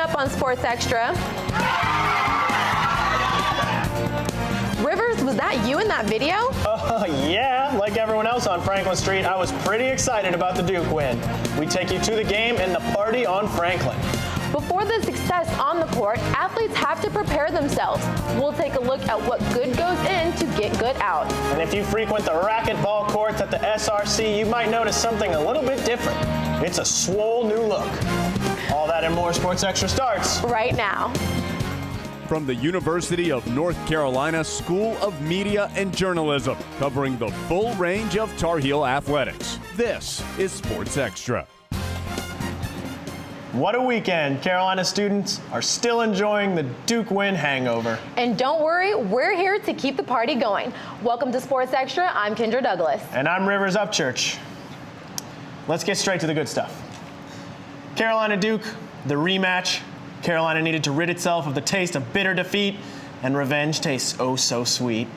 up on Sports Extra. Rivers, was that you in that video? Yeah, like everyone else on Franklin Street, I was pretty excited about the Duke win. We take you to the game and the party on Franklin. Before the success on the court, athletes have to prepare themselves. We'll take a look at what good goes in to get good out. And if you frequent the racquetball courts at the SRC, you might notice something a little bit different. It's a swole new look. All that and more Sports Extra starts right now. From the University of North Carolina School of Media and Journalism, covering the full range of Tar Heel athletics. This is Sports Extra. What a weekend. Carolina students are still enjoying the Duke win hangover. And don't worry, we're here to keep the party going. Welcome to Sports Extra. I'm Kendra Douglas. And I'm Rivers Upchurch. Let's get straight to the good stuff. Carolina Duke, the rematch. Carolina needed to rid itself of the taste of bitter defeat, and revenge tastes oh so sweet.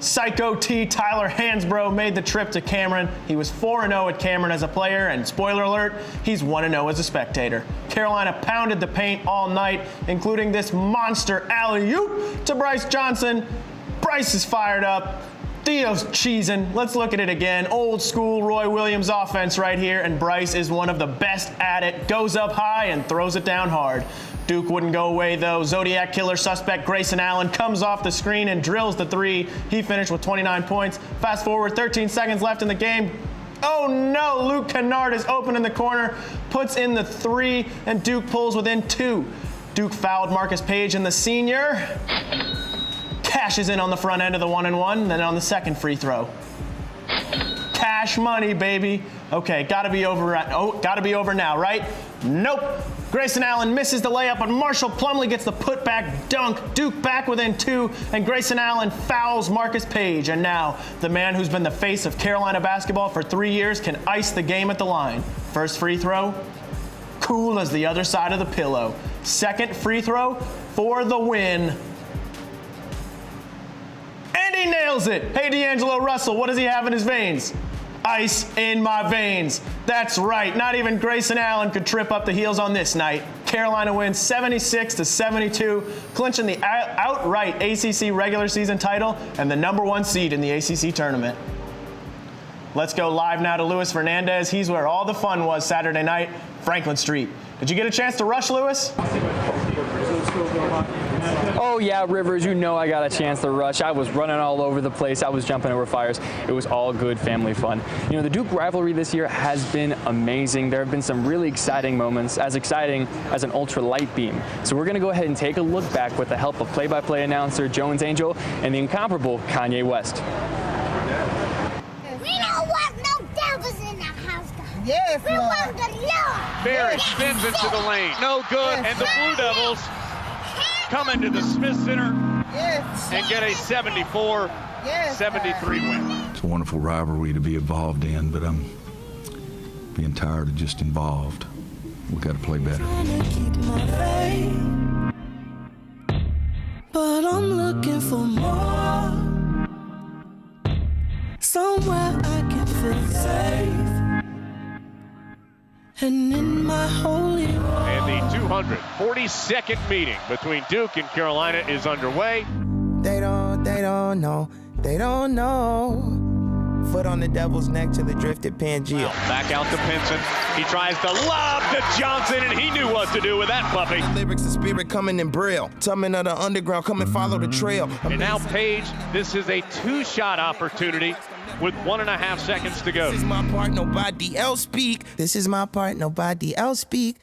Psycho T Tyler Hansbrough made the trip to Cameron. He was 4-0 at Cameron as a player, and spoiler alert, he's 1-0 as a spectator. Carolina pounded the paint all night, including this monster alley-oop to Bryce Johnson. Bryce is fired up. Theo's cheesing. Let's look at it again. Old school Roy Williams offense right here, and Bryce is one of the best at it. Goes up high and throws it down hard. Duke wouldn't go away though. Zodiac killer suspect Grayson Allen comes off the screen and drills the three. He finished with 29 points. Fast forward 13 seconds left in the game. Oh no, Luke Kennard is open in the corner, puts in the three, and Duke pulls within two. Duke fouled Marcus Page and the senior. Cashes in on the front end of the 1-and-1, then on the second free throw. Cash money, baby. Okay, gotta be over now, right? Nope. Grayson Allen misses the layup, but Marshall Plumlee gets the putback dunk. Duke back within two, and Grayson Allen fouls Marcus Page. And now, the man who's been the face of Carolina basketball for 3 years can ice the game at the line. First free throw, cool as the other side of the pillow. Second free throw for the win. And he nails it. Hey, D'Angelo Russell, what does he have in his veins? Ice in my veins. That's right. Not even Grayson Allen could trip up the heels on this night. Carolina wins 76-72, clinching the outright ACC regular season title and the #1 seed in the ACC tournament. Let's go live now to Luis Fernandez. He's where all the fun was Saturday night, Franklin Street. Did you get a chance to rush, Luis? Oh yeah, Rivers, you know I got a chance to rush. I was running all over the place. I was jumping over fires. It was all good family fun. You know, the Duke rivalry this year has been amazing. There have been some really exciting moments, as exciting as an ultra light beam. So we're going to go ahead and take a look back with the help of play-by-play announcer Jones Angel and the incomparable Kanye West. We don't want no devils in the house, guys. Yes, we want the Lord. Barrett spins into the lane. No good. And the Blue Devils come into the Smith Center and get a 74-73 win. It's a wonderful rivalry to be involved in, but I'm being tired of just involved. We've got to play better. But I'm looking for more. Somewhere I can feel safe. And in my holy war. And the 242nd meeting between Duke and Carolina is underway. They don't know. Foot on the devil's neck to the drifted Pangea. Back out to Pinson. He tries to lob to Johnson, and he knew what to do with that puppy. Lyrics and spirit coming in braille. Tubman of the underground, come and follow the trail. And now Page, this is a two-shot opportunity with 1.5 seconds to go. This is my part, nobody else speak. This is my part, nobody else speak.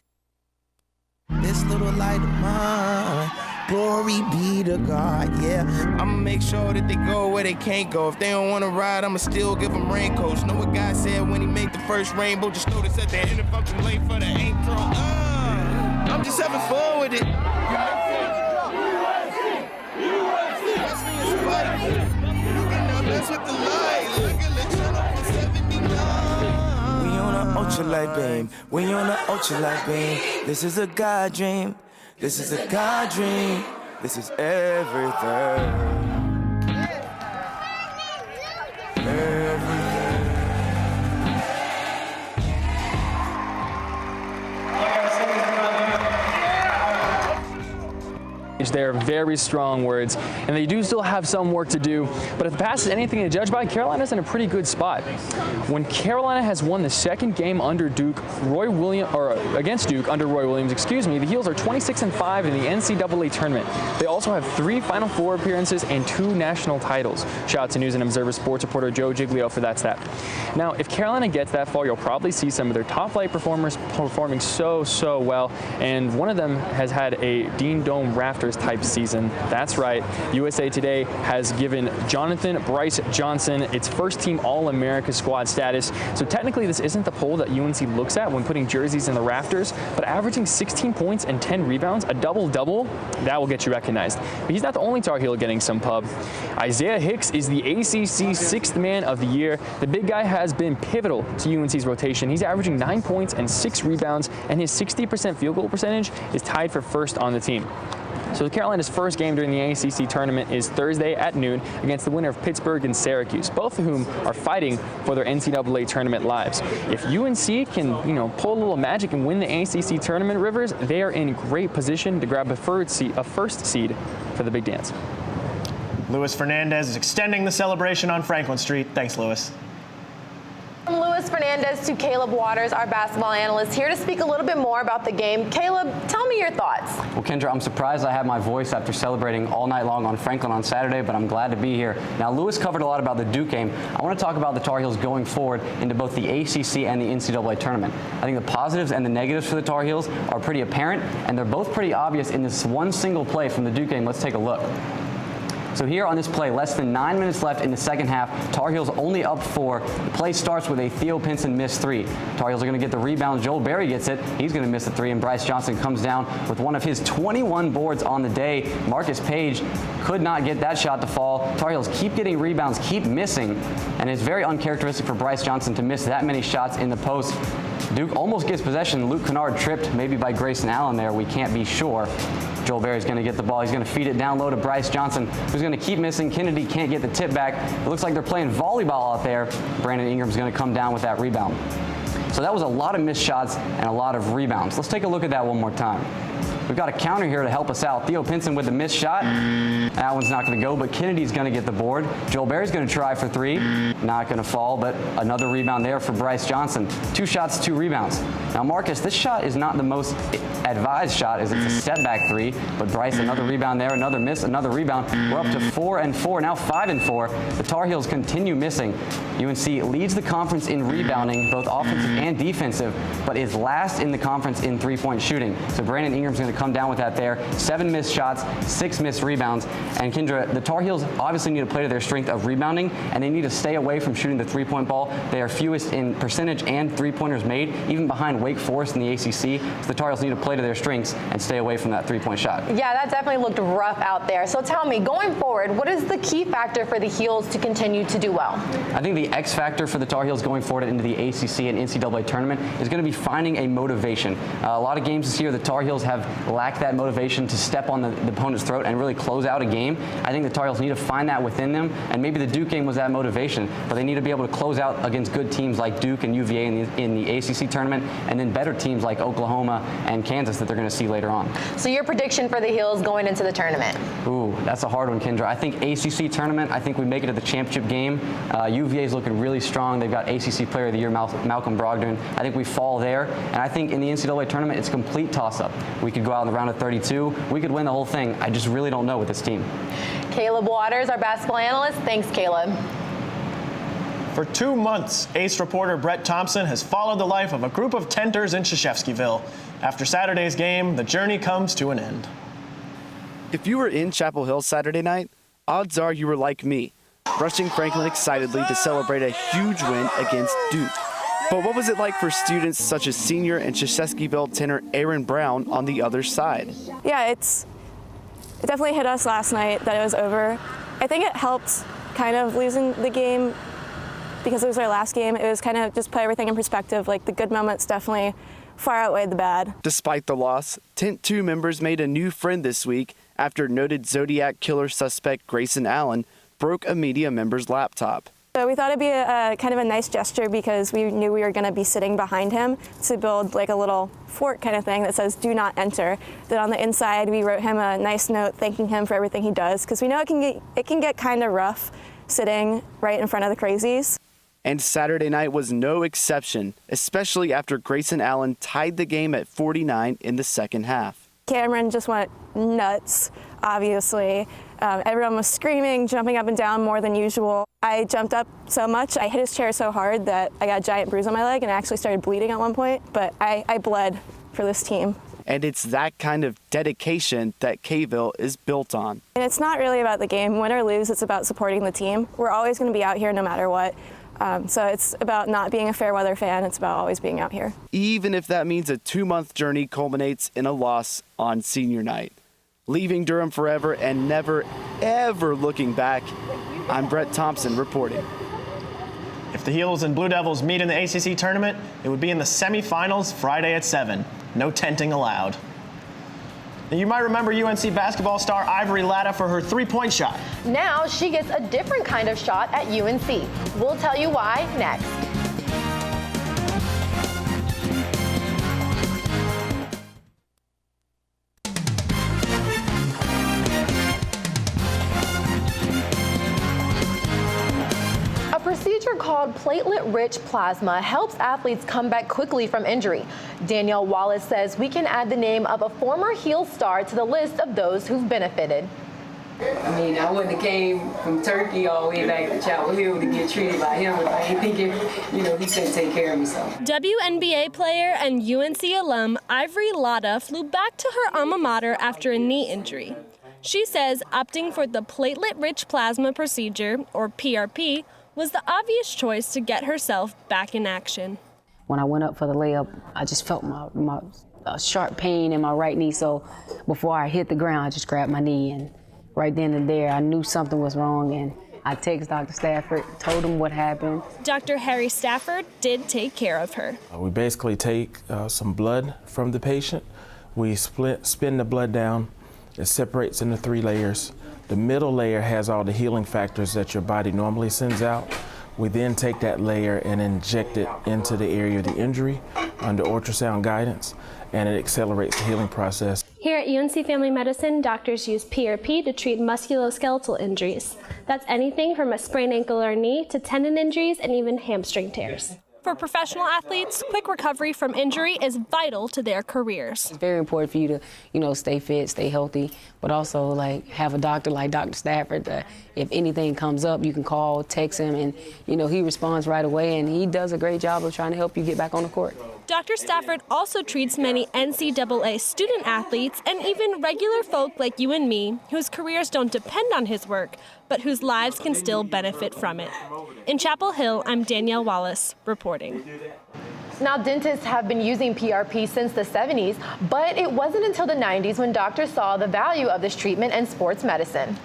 This little light of mine, glory be to God, yeah. I'ma make sure that they go where they can't go. If they don't wanna ride, I'ma still give them raincoats. Know what God said when he made the first rainbow? Just notice at the end if I'm too late for the intro. I'm just having fun with it. With the light, look at the channel for 79. We on an ultralight beam. We on an ultralight beam. This is a God dream. This is a God dream. This is everything. Everything. They are very strong words, and they do still have some work to do. But if the past is anything to judge by, Carolina's in a pretty good spot. When Carolina has won the second game under Duke, against Duke under Roy Williams, the Heels are 26-5 in the NCAA tournament. They also have 3 Final Four appearances and 2 national titles. Shout out to News and Observer sports reporter Joe Giglio for that stat. Now, if Carolina gets that far, you'll probably see some of their top-flight performers performing so well, and one of them has had a Dean Dome Rafters type season. That's right. USA Today has given Jonathan Bryce Johnson its first-team All-America squad status. So technically, this isn't the poll that UNC looks at when putting jerseys in the rafters, but averaging 16 points and 10 rebounds, a double-double, that will get you recognized. But he's not the only Tar Heel getting some pub. Isaiah Hicks is the ACC 6th Man of the Year. The big guy has been pivotal to UNC's rotation. He's averaging 9 points and 6 rebounds, and his 60% field goal percentage is tied for first on the team. So Carolina's first game during the ACC tournament is Thursday at noon against the winner of Pittsburgh and Syracuse, both of whom are fighting for their NCAA tournament lives. If UNC can, pull a little magic and win the ACC tournament, Rivers, they are in great position to grab a first seed for the big dance. Luis Fernandez is extending the celebration on Franklin Street. Thanks, Luis. From Luis Fernandez to Caleb Waters, our basketball analyst, here to speak a little bit more about the game. Caleb, tell me your thoughts. Well, Kendra, I'm surprised I had my voice after celebrating all night long on Franklin on Saturday, but I'm glad to be here. Now, Luis covered a lot about the Duke game. I want to talk about the Tar Heels going forward into both the ACC and the NCAA tournament. I think the positives and the negatives for the Tar Heels are pretty apparent, and they're both pretty obvious in this one single play from the Duke game. Let's take a look. So here on this play, less than 9 minutes left in the second half. Tar Heels only up 4. The play starts with a Theo Pinson missed 3. Tar Heels are going to get the rebound. Joel Berry gets it. He's going to miss the 3, and Bryce Johnson comes down with one of his 21 boards on the day. Marcus Page could not get that shot to fall. Tar Heels keep getting rebounds, keep missing, and it's very uncharacteristic for Bryce Johnson to miss that many shots in the post. Duke almost gets possession. Luke Kennard tripped, maybe by Grayson Allen there. We can't be sure. Joel Berry's going to get the ball. He's going to feed it down low to Bryce Johnson, who's going to keep missing. Kennedy can't get the tip back. It looks like they're playing volleyball out there. Brandon Ingram's going to come down with that rebound. So that was a lot of missed shots and a lot of rebounds. Let's take a look at that one more time. We've got a counter here to help us out. Theo Pinson with the missed shot. That one's not going to go, but Kennedy's going to get the board. Joel Berry's going to try for 3. Not going to fall, but another rebound there for Bryce Johnson. 2 shots, 2 rebounds. Now, Marcus, this shot is not the most advised shot, as it's a step back 3, but Bryce, another rebound there, another miss, another rebound. We're up to 4 and 4, now 5 and 4. The Tar Heels continue missing. UNC leads the conference in rebounding, both offensive and defensive, but is last in the conference in 3-point shooting. So Brandon Ingram's going to come down with that there. 7 missed shots, 6 missed rebounds. And Kendra, the Tar Heels obviously need to play to their strength of rebounding, and they need to stay away from shooting the 3-point ball. They are fewest in percentage and 3-pointers made, even behind Wake Forest in the ACC. So the Tar Heels need to play to their strengths and stay away from that 3-point shot. Yeah, that definitely looked rough out there. So tell me, going forward, what is the key factor for the Heels to continue to do well? I think the X factor for the Tar Heels going forward into the ACC and NCAA tournament is going to be finding a motivation. A lot of games this year, the Tar Heels have lacked that motivation to step on the opponent's throat and really close out a game. I think the Tar Heels need to find that within them, and maybe the Duke game was that motivation, but they need to be able to close out against good teams like Duke and UVA in the ACC tournament, and then better teams like Oklahoma and Kansas that they're going to see later on. So your prediction for the Heels going into the tournament? Ooh, that's a hard one, Kendra. I think ACC tournament, I think we make it to the championship game. UVA is looking really strong. They've got ACC Player of the Year Malcolm Brogdon. I think we fall there, and I think in the NCAA tournament, it's a complete toss-up. We could go out in the round of 32. We could win the whole thing. I just really don't know with this team. Caleb Waters, our basketball analyst. Thanks, Caleb. For 2 months, Ace reporter Brett Thompson has followed the life of a group of tenters in Krzyzewskiville. After Saturday's game, the journey comes to an end. If you were in Chapel Hill Saturday night, odds are you were like me, rushing Franklin excitedly to celebrate a huge win against Duke. But what was it like for students such as senior and Krzyzewskiville tenor Aaron Brown on the other side? Yeah, it definitely hit us last night that it was over. I think it helped kind of losing the game because it was our last game. It was kind of just put everything in perspective. Like the good moments definitely far outweighed the bad. Despite the loss, Tent 2 members made a new friend this week after noted Zodiac killer suspect Grayson Allen broke a media member's laptop. So we thought it'd be a kind of a nice gesture because we knew we were going to be sitting behind him to build like a little fort kind of thing that says "Do not enter." Then on the inside, we wrote him a nice note thanking him for everything he does because we know it can get kind of rough sitting right in front of the crazies. And Saturday night was no exception, especially after Grayson Allen tied the game at 49 in the second half. Cameron just went nuts, obviously. Everyone was screaming, jumping up and down more than usual. I jumped up so much, I hit his chair so hard that I got a giant bruise on my leg and I actually started bleeding at one point, but I bled for this team. And it's that kind of dedication that K-ville is built on. And it's not really about the game. Win or lose, it's about supporting the team. We're always going to be out here no matter what. So it's about not being a fair weather fan. It's about always being out here. Even if that means a 2-month journey culminates in a loss on senior night. Leaving Durham forever and never, ever looking back, I'm Brett Thompson reporting. If the Heels and Blue Devils meet in the ACC tournament, it would be in the semifinals Friday at 7. No tenting allowed. Now, you might remember UNC basketball star Ivory Latta for her three-point shot. Now she gets a different kind of shot at UNC. We'll tell you why next. A procedure called platelet-rich plasma helps athletes come back quickly from injury. Danielle Wallace says we can add the name of a former Heels star to the list of those who've benefited. I mean, I wouldn't have came from Turkey all the way back to Chapel Hill to get treated by him if I didn't think he couldn't take care of me. So. WNBA player and UNC alum Ivory Latta flew back to her alma mater after a knee injury. She says opting for the platelet-rich plasma procedure, or PRP, was the obvious choice to get herself back in action. When I went up for the layup, I just felt my sharp pain in my right knee. So before I hit the ground, I just grabbed my knee, and right then and there, I knew something was wrong, and I texted Dr. Stafford, told him what happened. Dr. Harry Stafford did take care of her. We basically take some blood from the patient. We spin the blood down. It separates into 3 layers. The middle layer has all the healing factors that your body normally sends out. We then take that layer and inject it into the area of the injury under ultrasound guidance, and it accelerates the healing process. Here at UNC Family Medicine, doctors use PRP to treat musculoskeletal injuries. That's anything from a sprained ankle or knee to tendon injuries and even hamstring tears. For professional athletes, quick recovery from injury is vital to their careers. It's very important for you to, stay fit, stay healthy, but also have a doctor like Dr. Stafford that if anything comes up, you can call, text him, and he responds right away, and he does a great job of trying to help you get back on the court. Dr. Stafford also treats many NCAA student athletes and even regular folk like you and me, whose careers don't depend on his work, but whose lives can still benefit from it. In Chapel Hill, I'm Danielle Wallace, reporting. Now, dentists have been using PRP since the 70s, but it wasn't until the 90s when doctors saw the value of this treatment in sports medicine.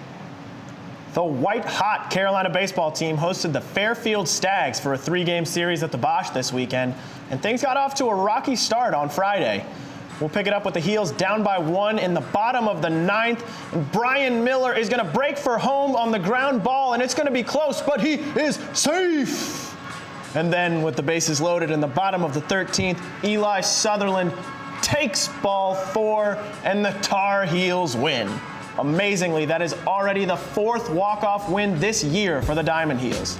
The white-hot Carolina baseball team hosted the Fairfield Stags for a 3-game series at the Bosch this weekend, and things got off to a rocky start on Friday. We'll pick it up with the Heels down by 1 in the bottom of the 9th. And Brian Miller is going to break for home on the ground ball, and it's going to be close, but he is safe. And then with the bases loaded in the bottom of the 13th, Eli Sutherland takes ball 4, and the Tar Heels win. Amazingly, that is already the 4th walk-off win this year for the Diamond Heels.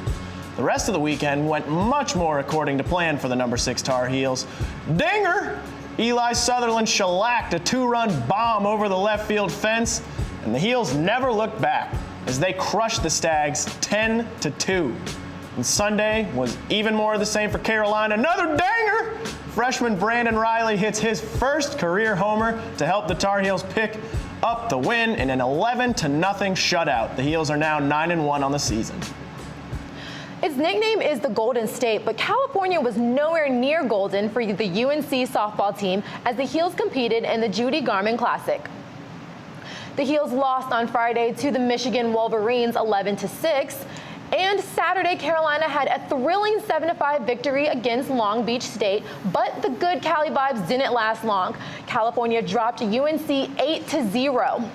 The rest of the weekend went much more according to plan for the number 6 Tar Heels. Dinger! Eli Sutherland shellacked a 2-run bomb over the left field fence, and the Heels never looked back as they crushed the Stags 10-2. And Sunday was even more of the same for Carolina. Another danger! Freshman Brandon Riley hits his first career homer to help the Tar Heels pick up the win in an 11-0 shutout. The Heels are now 9-1 on the season. Its nickname is the Golden State, but California was nowhere near golden for the UNC softball team as the Heels competed in the Judy Garman Classic. The Heels lost on Friday to the Michigan Wolverines 11-6. And Saturday, Carolina had a thrilling 7-5 victory against Long Beach State, but the good Cali vibes didn't last long. California dropped UNC 8-0.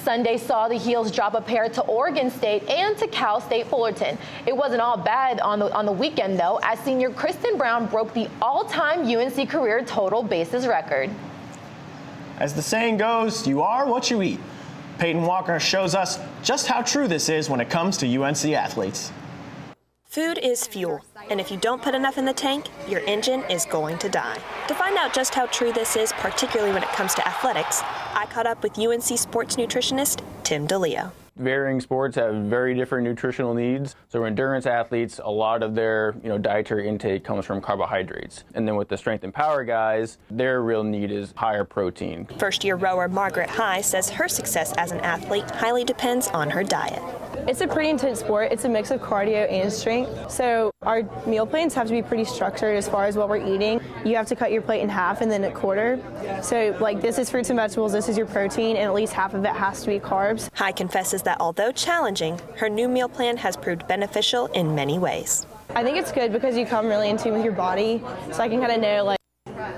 Sunday saw the Heels drop a pair to Oregon State and to Cal State Fullerton. It wasn't all bad on the weekend, though, as senior Kristen Brown broke the all-time UNC career total bases record. As the saying goes, you are what you eat. Peyton Walker shows us just how true this is when it comes to UNC athletes. Food is fuel, and if you don't put enough in the tank, your engine is going to die. To find out just how true this is, particularly when it comes to athletics, I caught up with UNC sports nutritionist Tim DeLeo. Varying sports have very different nutritional needs. So endurance athletes, a lot of their dietary intake comes from carbohydrates. And then with the strength and power guys, their real need is higher protein. First-year rower Margaret High says her success as an athlete highly depends on her diet. It's a pretty intense sport. It's a mix of cardio and strength. So our meal plans have to be pretty structured as far as what we're eating. You have to cut your plate in half and then a quarter. So like this is fruits and vegetables, this is your protein, and at least half of it has to be carbs. High confesses that although challenging, her new meal plan has proved beneficial in many ways. I think it's good because you come really in tune with your body. So I can kind of know like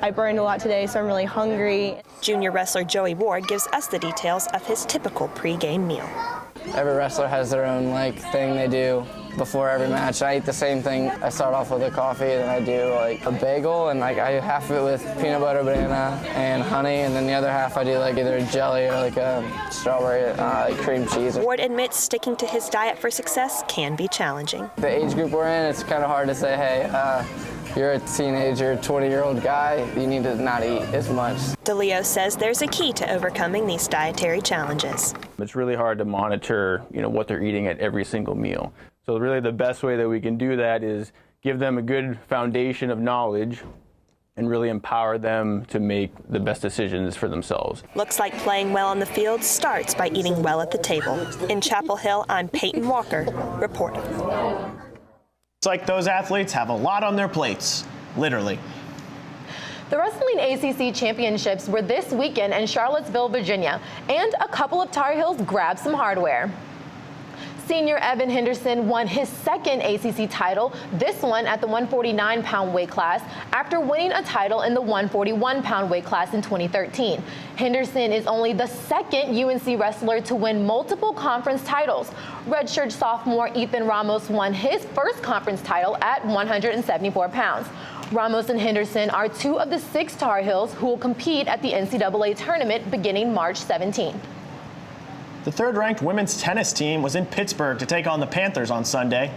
I burned a lot today, so I'm really hungry. Junior wrestler Joey Ward gives us the details of his typical pre-game meal. Every wrestler has their own thing they do before every match. I eat the same thing. I start off with a coffee, then I do a bagel, and I half of it with peanut butter, banana, and honey, and then the other half I do either jelly or a strawberry cream cheese. Ward admits sticking to his diet for success can be challenging. The age group we're in, it's kind of hard to say, hey, you're a teenager, 20-year-old guy, you need to not eat as much. DeLeo says there's a key to overcoming these dietary challenges. It's really hard to monitor, what they're eating at every single meal. So really the best way that we can do that is give them a good foundation of knowledge and really empower them to make the best decisions for themselves. Looks like playing well on the field starts by eating well at the table. In Chapel Hill, I'm Peyton Walker, reporting. It's like those athletes have a lot on their plates, literally. The Wrestling ACC Championships were this weekend in Charlottesville, Virginia, and a couple of Tar Heels grabbed some hardware. Senior Evan Henderson won his second ACC title, this one at the 149-pound weight class, after winning a title in the 141-pound weight class in 2013. Henderson is only the second UNC wrestler to win multiple conference titles. Redshirt sophomore Ethan Ramos won his first conference title at 174 pounds. Ramos and Henderson are two of the 6 Tar Heels who will compete at the NCAA tournament beginning March 17. The third-ranked women's tennis team was in Pittsburgh to take on the Panthers on Sunday.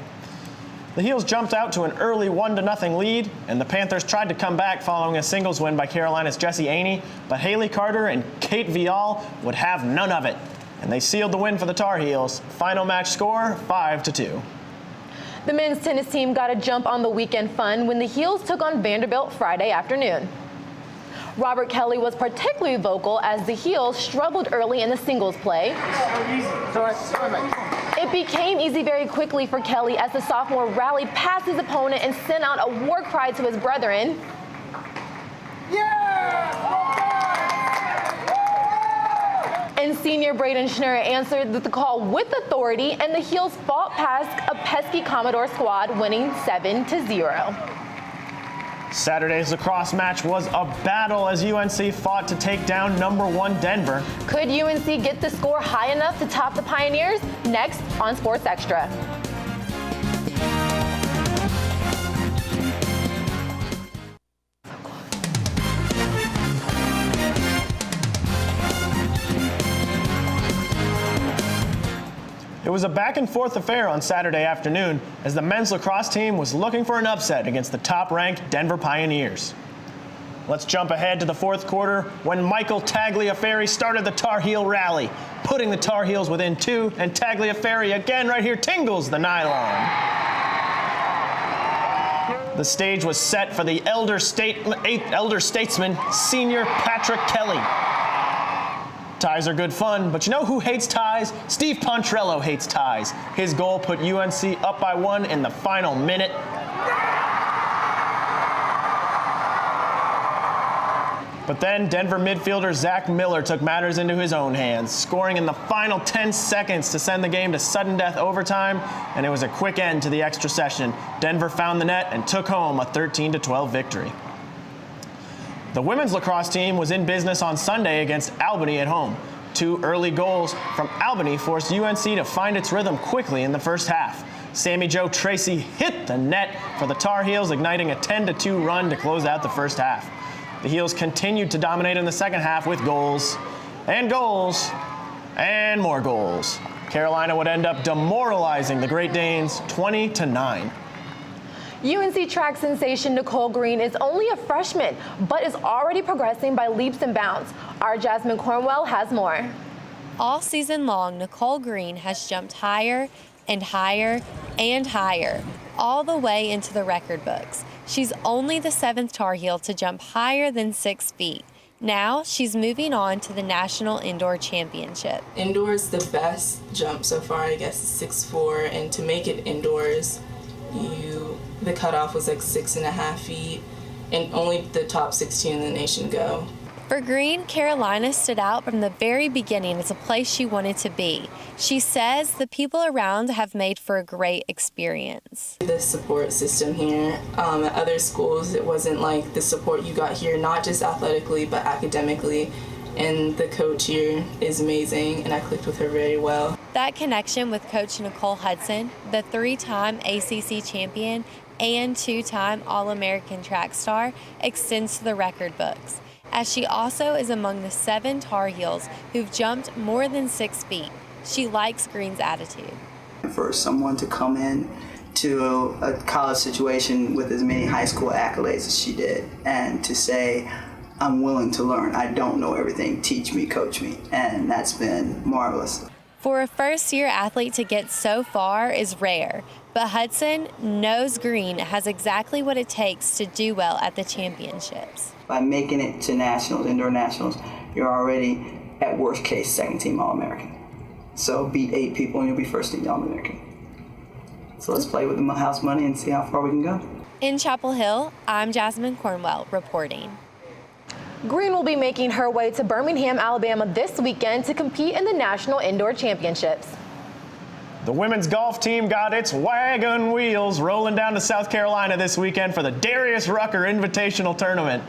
The Heels jumped out to an early 1-0 lead, and the Panthers tried to come back following a singles win by Carolina's Jessie Aney, but Haley Carter and K-ville would have none of it, and they sealed the win for the Tar Heels. Final match score, 5-2. The men's tennis team got a jump on the weekend fun when the Heels took on Vanderbilt Friday afternoon. Robert Kelly was particularly vocal as the Heels struggled early in the singles play. It became easy very quickly for Kelly as the sophomore rallied past his opponent and sent out a war cry to his brethren. And senior Braden Schnurr answered the call with authority, and the Heels fought past a pesky Commodore squad, winning 7-0. Saturday's lacrosse match was a battle as UNC fought to take down #1 Denver. Could UNC get the score high enough to top the Pioneers? Next on Sports Extra. It was a back-and-forth affair on Saturday afternoon as the men's lacrosse team was looking for an upset against the top-ranked Denver Pioneers. Let's jump ahead to the fourth quarter when Michael Taglioferro started the Tar Heel rally, putting the Tar Heels within 2, and Taglioferro again right here tingles the nylon. The stage was set for the elder statesman, senior Patrick Kelly. Ties are good fun, but you know who hates ties? Steve Pontrello hates ties. His goal put UNC up by 1 in the final minute. But then Denver midfielder Zach Miller took matters into his own hands, scoring in the final 10 seconds to send the game to sudden death overtime, and it was a quick end to the extra session. Denver found the net and took home a 13-12 victory. The women's lacrosse team was in business on Sunday against Albany at home. Two early goals from Albany forced UNC to find its rhythm quickly in the first half. Sammy Joe Tracy hit the net for the Tar Heels, igniting a 10-2 run to close out the first half. The Heels continued to dominate in the second half with goals and more goals. Carolina would end up demoralizing the Great Danes 20-9. UNC track sensation Nicole Green is only a freshman, but is already progressing by leaps and bounds. Our Jasmine Cornwell has more. All season long, Nicole Green has jumped higher and higher and higher, all the way into the record books. She's only the 7th Tar Heel to jump higher than 6 feet. Now she's moving on to the National Indoor Championship. Indoors, the best jump so far, I guess, is 6'4", and to make it indoors, the cutoff was like 6.5 feet, and only the top 16 in the nation go. For Green, Carolina stood out from the very beginning as a place she wanted to be. She says the people around have made for a great experience. The support system here, at other schools, it wasn't like the support you got here, not just athletically, but academically. And the coach here is amazing, and I clicked with her very well. That connection with Coach Nicole Hudson, the 3-time ACC champion and 2-time All-American track star, extends to the record books, as she also is among the 7 Tar Heels who've jumped more than 6 feet. She likes Green's attitude. For someone to come in to a college situation with as many high school accolades as she did, and to say, I'm willing to learn, I don't know everything, teach me, coach me, and that's been marvelous. For a first-year athlete to get so far is rare, but Hudson knows Green has exactly what it takes to do well at the championships. By making it to nationals, indoor nationals, you're already, at worst case, 2nd team All-American. So beat 8 people and you'll be 1st team All-American. So let's play with the house money and see how far we can go. In Chapel Hill, I'm Jasmine Cornwell reporting. Green will be making her way to Birmingham, Alabama this weekend to compete in the National Indoor Championships. The women's golf team got its wagon wheels rolling down to South Carolina this weekend for the Darius Rucker Invitational Tournament.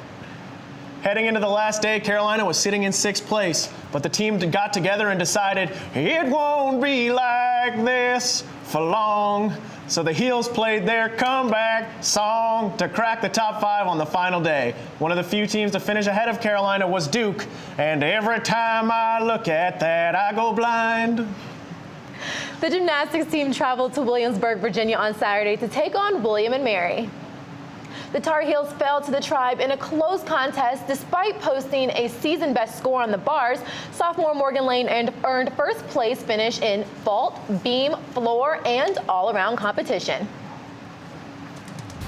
Heading into the last day, Carolina was sitting in 6th place, but the team got together and decided it won't be like this for long. So the Heels played their comeback song to crack the top 5 on the final day. One of the few teams to finish ahead of Carolina was Duke, and every time I look at that, I go blind. The gymnastics team traveled to Williamsburg, Virginia on Saturday to take on William and Mary. The Tar Heels fell to the Tribe in a close contest despite posting a season-best score on the bars. Sophomore Morgan Lane earned first place finish in vault, beam, floor, and all-around competition.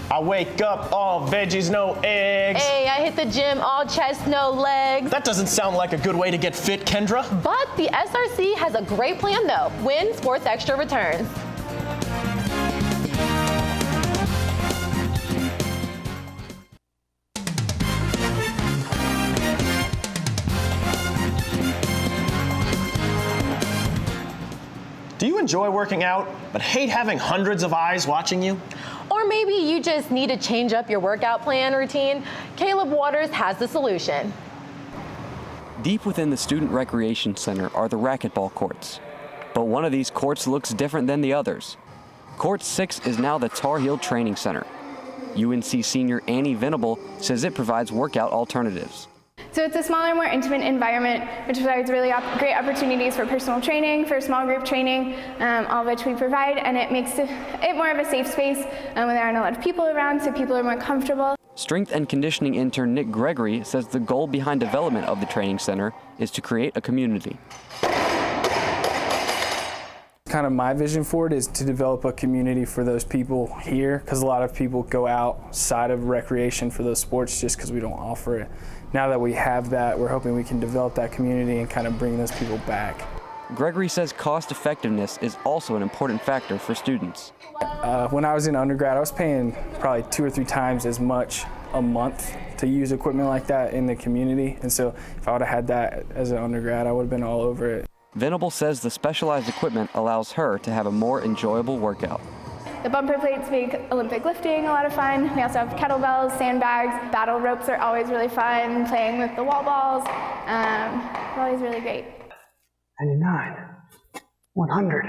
I wake up all veggies, no eggs. Hey, I hit the gym all chest, no legs. That doesn't sound like a good way to get fit, Kendra. But the SRC has a great plan, though. When Sports Extra returns. Do you enjoy working out, but hate having hundreds of eyes watching you? Or maybe you just need to change up your workout plan routine? Caleb Waters has the solution. Deep within the Student Recreation Center are the racquetball courts. But one of these courts looks different than the others. Court 6 is now the Tar Heel Training Center. UNC senior Annie Venable says it provides workout alternatives. So it's a smaller, more intimate environment, which provides really great opportunities for personal training, for small group training, all of which we provide, and it makes it more of a safe space when there aren't a lot of people around, so people are more comfortable. Strength and conditioning intern Nick Gregory says the goal behind development of the training center is to create a community. Kind of my vision for it is to develop a community for those people here, because a lot of people go outside of recreation for those sports just because we don't offer it. Now that we have that, we're hoping we can develop that community and kind of bring those people back. Gregory says cost effectiveness is also an important factor for students. When I was in undergrad, I was paying probably 2 or 3 times as much a month to use equipment like that in the community. And so if I would have had that as an undergrad, I would have been all over it. Venable says the specialized equipment allows her to have a more enjoyable workout. The bumper plates make Olympic lifting a lot of fun. We also have kettlebells, sandbags, battle ropes are always really fun, playing with the wall balls, always really great. 99, 100.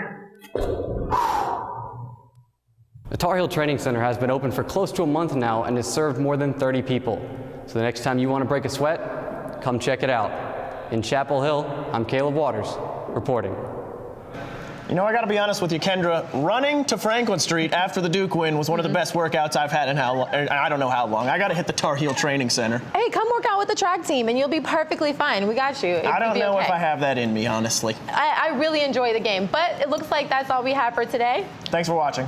The Tar Heel Training Center has been open for close to a month now and has served more than 30 people. So the next time you want to break a sweat, come check it out. In Chapel Hill, I'm Caleb Waters, reporting. You know, I got to be honest with you, Kendra. Running to Franklin Street after the Duke win was one of the best workouts I've had in I don't know how long. I got to hit the Tar Heel Training Center. Hey, come work out with the track team and you'll be perfectly fine. We got you. I don't know if I have that in me, honestly. I really enjoy the game, but it looks like that's all we have for today. Thanks for watching.